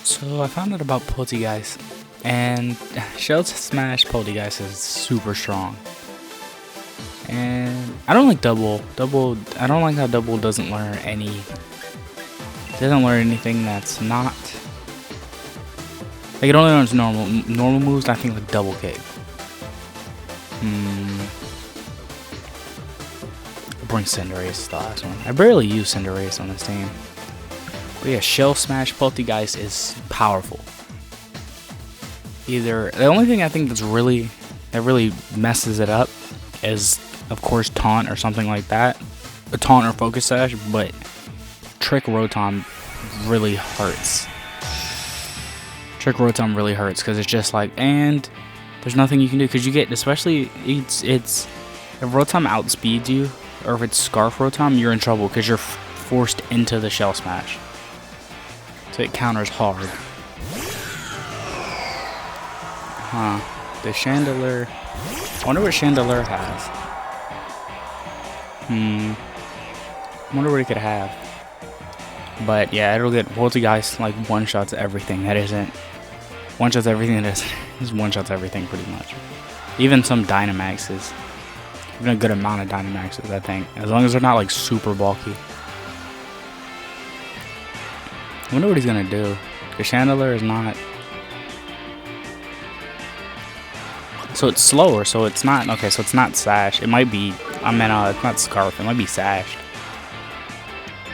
So I found out about Polteageist, and Shell Smash Polteageist is super strong. And I don't like Double. I don't like how Double doesn't learn anything that's not. Like, it only learns normal moves. I think like double kick. Bring Cinderace the last one. I barely use Cinderace on this team. But yeah, Shell Smash Polteageist is powerful. The only thing I think that really messes it up is, of course, Taunt or something like that. A Taunt or Focus Sash, but Trick Rotom really hurts. Trick Rotom really hurts because it's just like, and there's nothing you can do because you get, especially it's if Rotom outspeeds you, or if it's Scarf Rotom, you're in trouble because you're forced into the Shell Smash. So it counters hard. The Chandelure. I wonder what Chandelure has. I wonder what it could have. But yeah, it'll get Polteageist like one-shots everything. That isn't one-shots everything. That is one-shots everything pretty much. Even some Dynamaxes. Even a good amount of Dynamaxes, I think. As long as they're not like super bulky. I wonder what he's gonna do. The Chandelure is not. So it's slower, so it's not. Okay, so it's not Sash. It might be. It's not Scarf. It might be Sashed.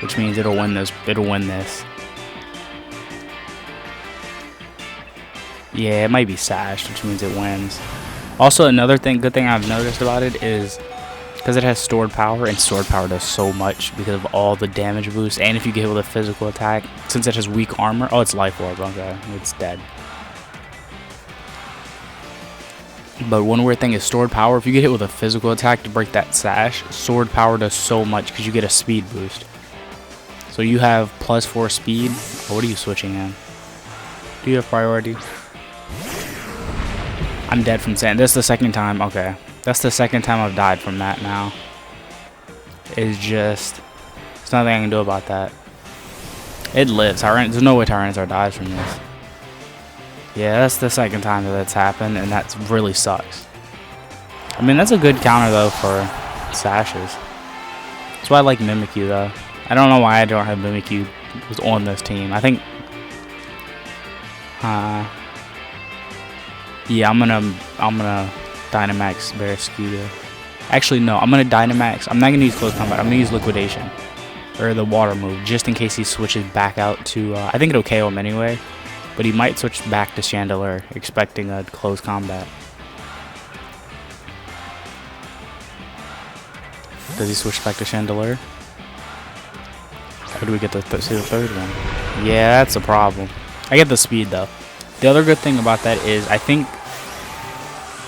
Which means it'll win this. Yeah, it might be Sashed, which means it wins. Also, another good thing I've noticed about it is because it has stored power, and stored power does so much because of all the damage boost, and if you get hit with a physical attack, since it has weak armor. Oh, it's Life Orb. Okay, it's dead. But one weird thing is stored power. If you get hit with a physical attack to break that Sash, stored power does so much because you get a speed boost. So you have +4 speed. What are you switching in? Do you have priority? I'm dead from sand. This is the second time. Okay. That's the second time I've died from that now. There's nothing I can do about that. It lives. There's no way Tyranitar dies from this. Yeah, that's the second time that's happened, and that really sucks. I mean, that's a good counter, though, for Sashes. That's why I like Mimikyu, though. I don't know why I don't have Mimikyu was on this team. I think... yeah, I'm gonna Dynamax Barraskewda. Actually, no, I'm gonna Dynamax. I'm not gonna use Close Combat. I'm gonna use Liquidation. Or the Water move, just in case he switches back out to... I think it'll KO him anyway. But he might switch back to Chandelure, expecting a Close Combat. Does he switch back to Chandelure? How do we get to see the third one? Yeah, that's a problem. I get the speed, though. The other good thing about that is I think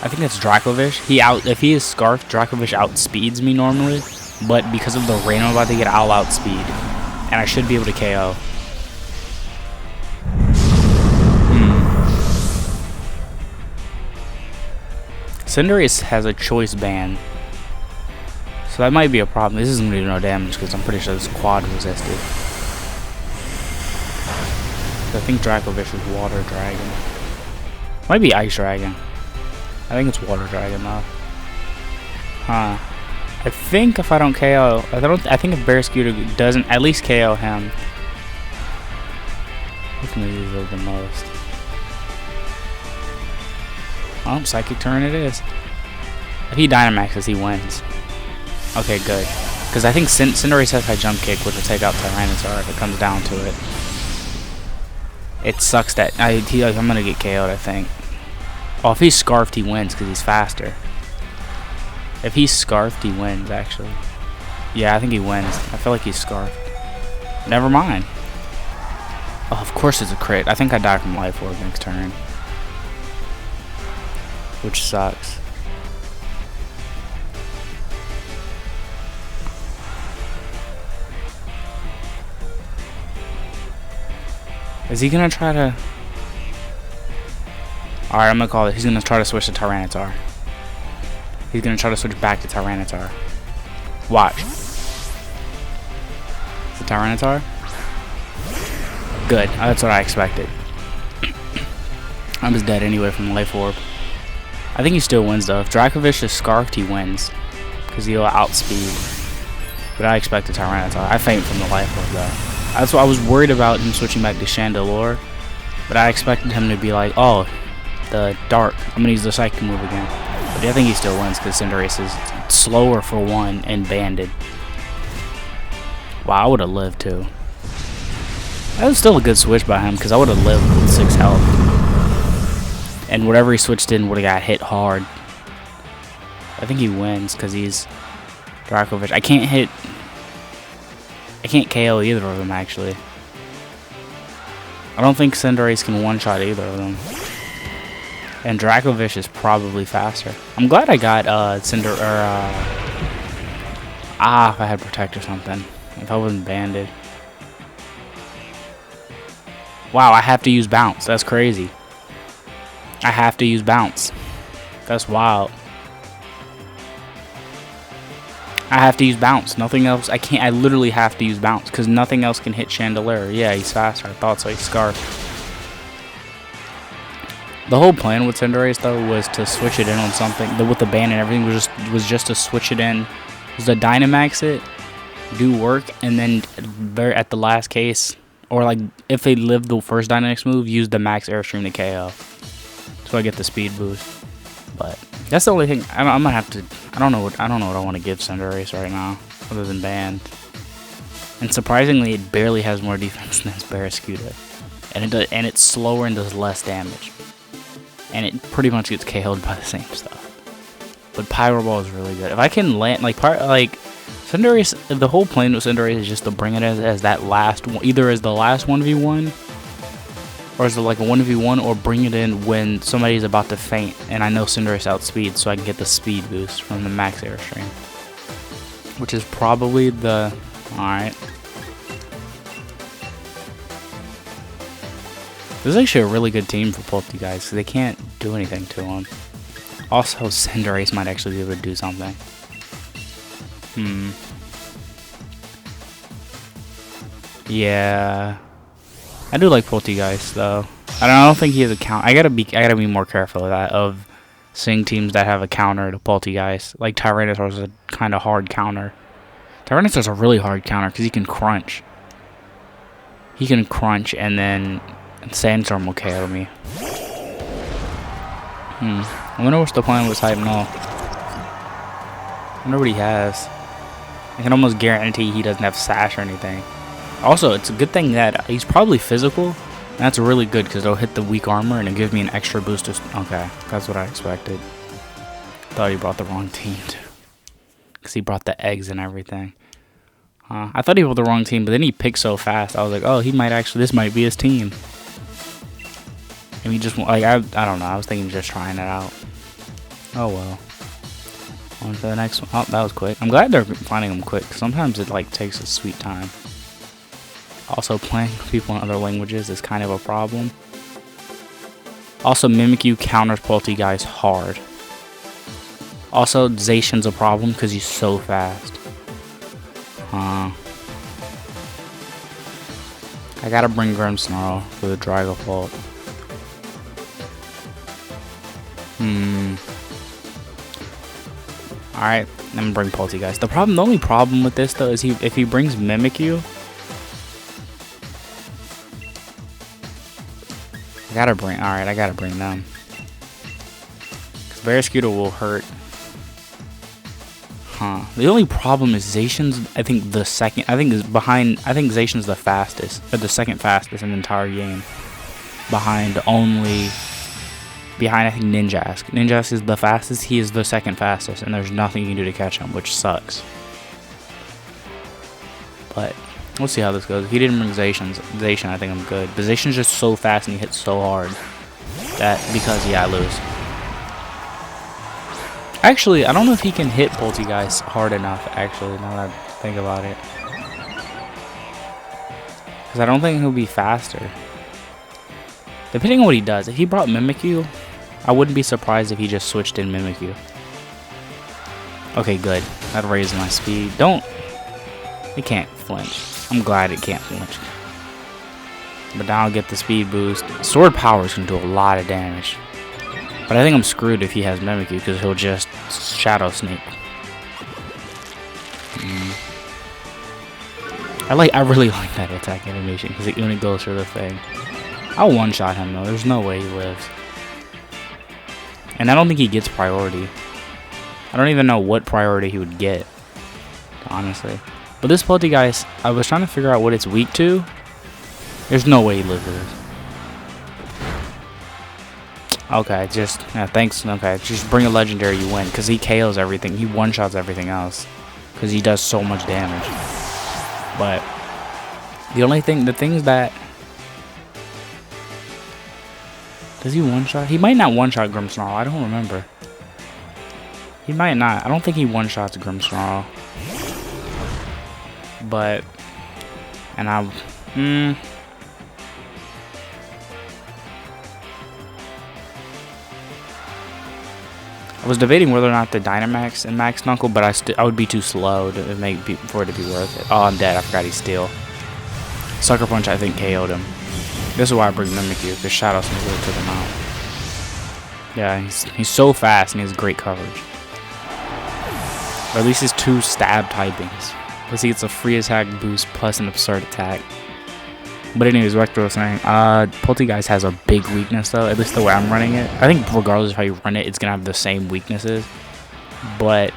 it's Dracovish. If he is Scarf, Dracovish outspeeds me normally, but because of the rain I'm about to get, I'll outspeed, and I should be able to KO. Cinderace has a choice band, so that might be a problem. This isn't gonna do no damage because I'm pretty sure this is quad resisted. I think Dracovish is Water Dragon. Might be Ice Dragon. I think it's Water Dragon though. I think if I don't KO, I think if Barraskewda doesn't at least KO him, who's gonna use it the most? Oh, Psychic Turn it is. If he Dynamaxes, he wins. Okay, good. Because I think Cinderace has High Jump Kick, which will take out Tyranitar if it comes down to it. It sucks that I'm gonna get KO'd, I think. Oh, if he's Scarfed, he wins because he's faster. If he's Scarfed, he wins, actually. Yeah, I think he wins. I feel like he's Scarfed. Never mind. Oh, of course it's a crit. I think I die from Life Orb next turn. Which sucks. Is he gonna try to... Alright, I'm gonna call it. He's gonna try to switch to Tyranitar. He's gonna try to switch back to Tyranitar. Watch. Is it Tyranitar? Good. That's what I expected. I was dead anyway from the Life Orb. I think he still wins though. If Dracovish is scarfed, he wins. Because he'll outspeed. But I expect a Tyranitar. I faint from the Life Orb though. That's why I was worried about him switching back to Chandelure. But I expected him to be like, oh, the Dark. I'm going to use the Psychic move again. But I think he still wins because Cinderace is slower for one and banded. Wow, I would have lived too. That was still a good switch by him because I would have lived with 6 health. And whatever he switched in would have got hit hard. I think he wins because he's Dracovish. I can't KO either of them actually. I don't think Cinderace can one-shot either of them. And Dracovish is probably faster. I'm glad I got if I had Protect or something. If I wasn't banded. Wow, I have to use Bounce. That's crazy. I have to use Bounce. That's wild. I have to use Bounce. Nothing else. I can't. I literally have to use Bounce because nothing else can hit Chandelure. Yeah, he's faster. I thought so. He's Scarf. The whole plan with Cinderace though was to switch it in on something. With the ban and everything was just to switch it in. Was to Dynamax it, do work, and then at the last case, or like if they lived the first Dynamax move, use the Max Airstream to KO. So I get the speed boost. But that's the only thing. I'm gonna have to. I don't know what I want to give Cinderace right now, other than banned. And surprisingly, it barely has more defense than Barraskewda, and it's slower and does less damage. And it pretty much gets KO'd by the same stuff. But Pyro Ball is really good. If I can land Cinderace, the whole plan with Cinderace is just to bring it as that last one, either as the last 1v1. Or is it like a 1v1, or bring it in when somebody's about to faint and I know Cinderace outspeeds, so I can get the speed boost from the Max Airstream. Which is probably the... Alright. This is actually a really good team for Polteageist because they can't do anything to him. Also, Cinderace might actually be able to do something. Yeah. I do like Polteageist though. I don't think he has a count. I gotta be more careful of that, of seeing teams that have a counter to Polteageist. Like Tyranitar is a kind of hard counter. Tyranitar is a really hard counter because he can crunch. He can crunch and then Sandstorm will KO me. I wonder what's the plan with Hypnol. I wonder what he has. I can almost guarantee he doesn't have Sash or anything. Also, it's a good thing that he's probably physical. And that's really good because it'll hit the weak armor and it'll give me an extra boost. Okay, that's what I expected. Thought he brought the wrong team too. Because he brought the eggs and everything. I thought he brought the wrong team, but then he picked so fast. I was like, oh, he might actually, this might be his team. And he just, like, I don't know. I was thinking just trying it out. Oh, well. On to the next one. Oh, that was quick. I'm glad they're finding them quick. Sometimes it, like, takes a sweet time. Also, playing people in other languages is kind of a problem. Also, Mimikyu counters Polteageist hard. Also, Zacian's a problem because he's so fast. I gotta bring Grimmsnarl for the Dragapult. Alright, I'm gonna bring Polteageist. The only problem with this though is if he brings Mimikyu, I gotta bring them. Because Barraskewda will hurt. The only problem is Zacian's, I think Zacian's the fastest, or the second fastest in the entire game. Behind I think Ninjask. Ninjask is the fastest, he is the second fastest, and there's nothing you can do to catch him, which sucks. But we'll see how this goes. If he didn't bring Zacian, I think I'm good. But Zacian's just so fast and he hits so hard that I lose. Actually, I don't know if he can hit Polteageist hard enough, actually, now that I think about it. Because I don't think he'll be faster. Depending on what he does. If he brought Mimikyu, I wouldn't be surprised if he just switched in Mimikyu. Okay, good. That raised my speed. It can't flinch. I'm glad it can't flinch. But now I'll get the speed boost. Sword powers can do a lot of damage. But I think I'm screwed if he has Mimikyu because he'll just Shadow Sneak. I really like that attack animation because when it goes for the thing. I'll one-shot him though. There's no way he lives. And I don't think he gets priority. I don't even know what priority he would get, honestly. But this Polteageist, I was trying to figure out what it's weak to. There's no way he lives with this. Okay, just thanks. Okay, just bring a legendary, you win, because he KOs everything. He one-shots everything else because he does so much damage. But the things that does he one-shot? He might not one-shot Grimmsnarl. I don't remember. He might not. I don't think he one-shots Grimmsnarl. But I was debating whether or not to Dynamax and Max Knuckle, but I would be too slow to for it to be worth it. Oh, I'm dead. I forgot he's Steel. Sucker Punch, I think, KO'd him. This is why I bring Mimikyu, because Shadow Sneak really took him out. Yeah, he's so fast and he has great coverage. Or at least his 2 stab typings. Because he gets a free attack boost plus an absurd attack. But anyways, what I was saying, Polteageist has a big weakness though, at least the way I'm running it. I think regardless of how you run it, it's going to have the same weaknesses. But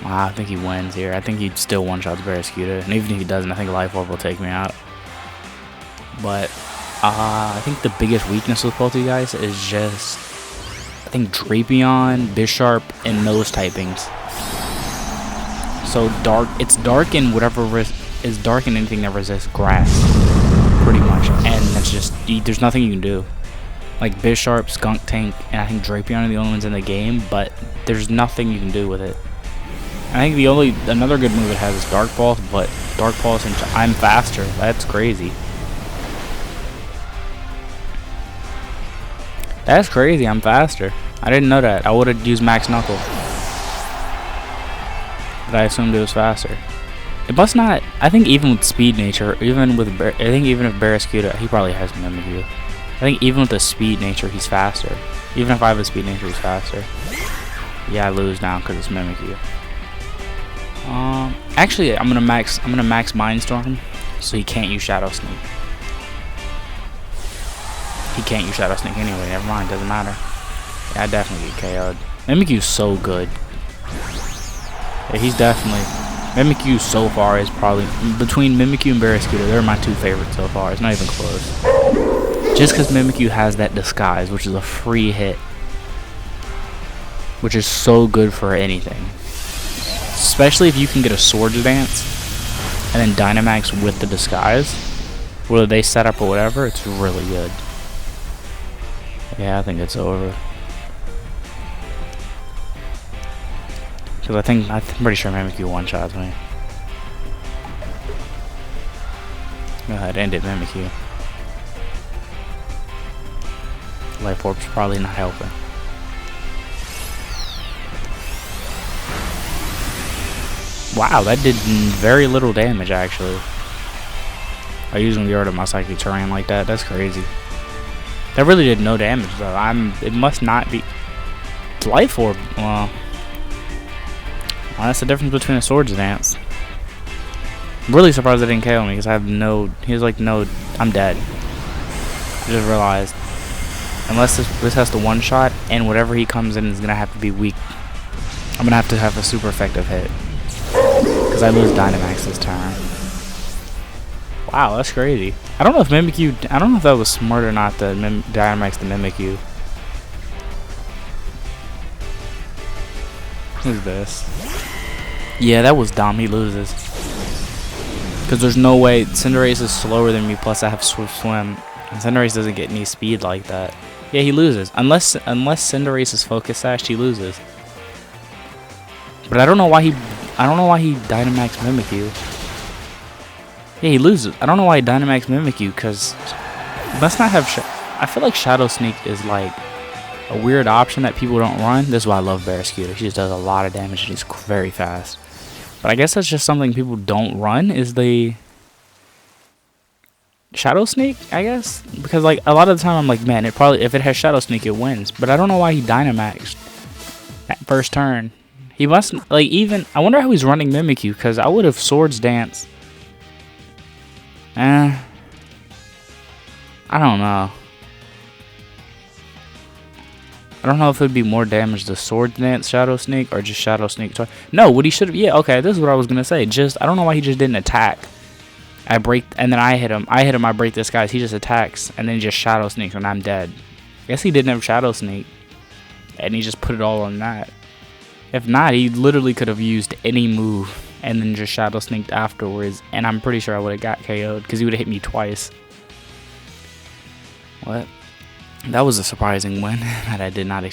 I think he wins here. I think he still one-shots Barraskewda. And even if he doesn't, I think Life Orb will take me out. But I think the biggest weakness with Polteageist is just, I think Drapion, Bisharp, and those typings. So dark, it's dark in whatever is dark in anything that resists grass, pretty much. And that's just, there's nothing you can do. Like Bisharp, Skunk Tank, and I think Drapion are the only ones in the game, but there's nothing you can do with it. I think another good move it has is Dark Pulse, but Dark Pulse and I'm faster. That's crazy. That's crazy, I'm faster. I didn't know that. I would have used Max Knuckle. But I assumed it was faster. It must not. I think even with Speed Nature, even if Barraskewda, he probably has Mimikyu. I think even with the Speed Nature, he's faster. Even if I have a Speed Nature, he's faster. Yeah, I lose now because it's Mimikyu. Actually, I'm gonna max Mindstorm, so he can't use Shadow Sneak. He can't use Shadow Sneak anyway. Never mind, doesn't matter. Yeah, I definitely get KO'd. Mimikyu's so good. Yeah, he's definitely. Mimikyu so far is probably between Mimikyu and Barraskewda. They're my 2 favorites so far. It's not even close. Just because Mimikyu has that disguise, which is a free hit, which is so good for anything. Especially if you can get a Swords Dance and then Dynamax with the disguise, whether they set up or whatever, it's really good. Yeah, I think it's over. Because I'm pretty sure Mimikyu one-shots me. Go ahead, end it, Mimikyu. Life Orb's probably not helping. Wow, that did very little damage, actually. I usually get rid of my Psychic Terrain like that. That's crazy. That really did no damage, though. It must not be... Life Orb, well, that's the difference between a Swords Dance. I'm really surprised it didn't KO me, because I have no... He was like, no... I'm dead. I just realized. Unless this has to one-shot, and whatever he comes in is going to have to be weak. I'm going to have a super effective hit. Because I lose Dynamax this turn. Wow, that's crazy. I don't know if Mimikyu... I don't know if that was smart or not, the Dynamax the Mimikyu. Who's this? Yeah, that was dumb. He loses. Because there's no way... Cinderace is slower than me, plus I have Swift Swim. And Cinderace doesn't get any speed like that. Yeah, he loses. Unless Cinderace is Focus Sash, he loses. But I don't know why he Dynamax Mimikyu. Yeah, he loses. I don't know why he Dynamax Mimikyu, because he must not have... I feel like Shadow Sneak is like a weird option that people don't run. This is why I love Barraskewda. She just does a lot of damage and she's very fast. But I guess that's just something people don't run, is the... Shadow Sneak, I guess, because like a lot of the time I'm like, man, it probably, if it has Shadow Sneak, it wins. But I don't know why he Dynamaxed that first turn. He must, like, even, I wonder how he's running Mimikyu, because I would have Swords Dance. I don't know. I don't know if it would be more damage to Swords Dance Shadow Sneak or just Shadow Sneak. No, what he should have, yeah, okay, this is what I was going to say. Just, I don't know why he just didn't attack. I break, and then I hit him. I break this guy's. He just attacks, and then he just Shadow Sneaks, and I'm dead. I guess he didn't have Shadow Sneak, and he just put it all on that. If not, he literally could have used any move, and then just Shadow Sneaked afterwards, and I'm pretty sure I would have got KO'd, because he would have hit me twice. What? That was a surprising win that I did not expect.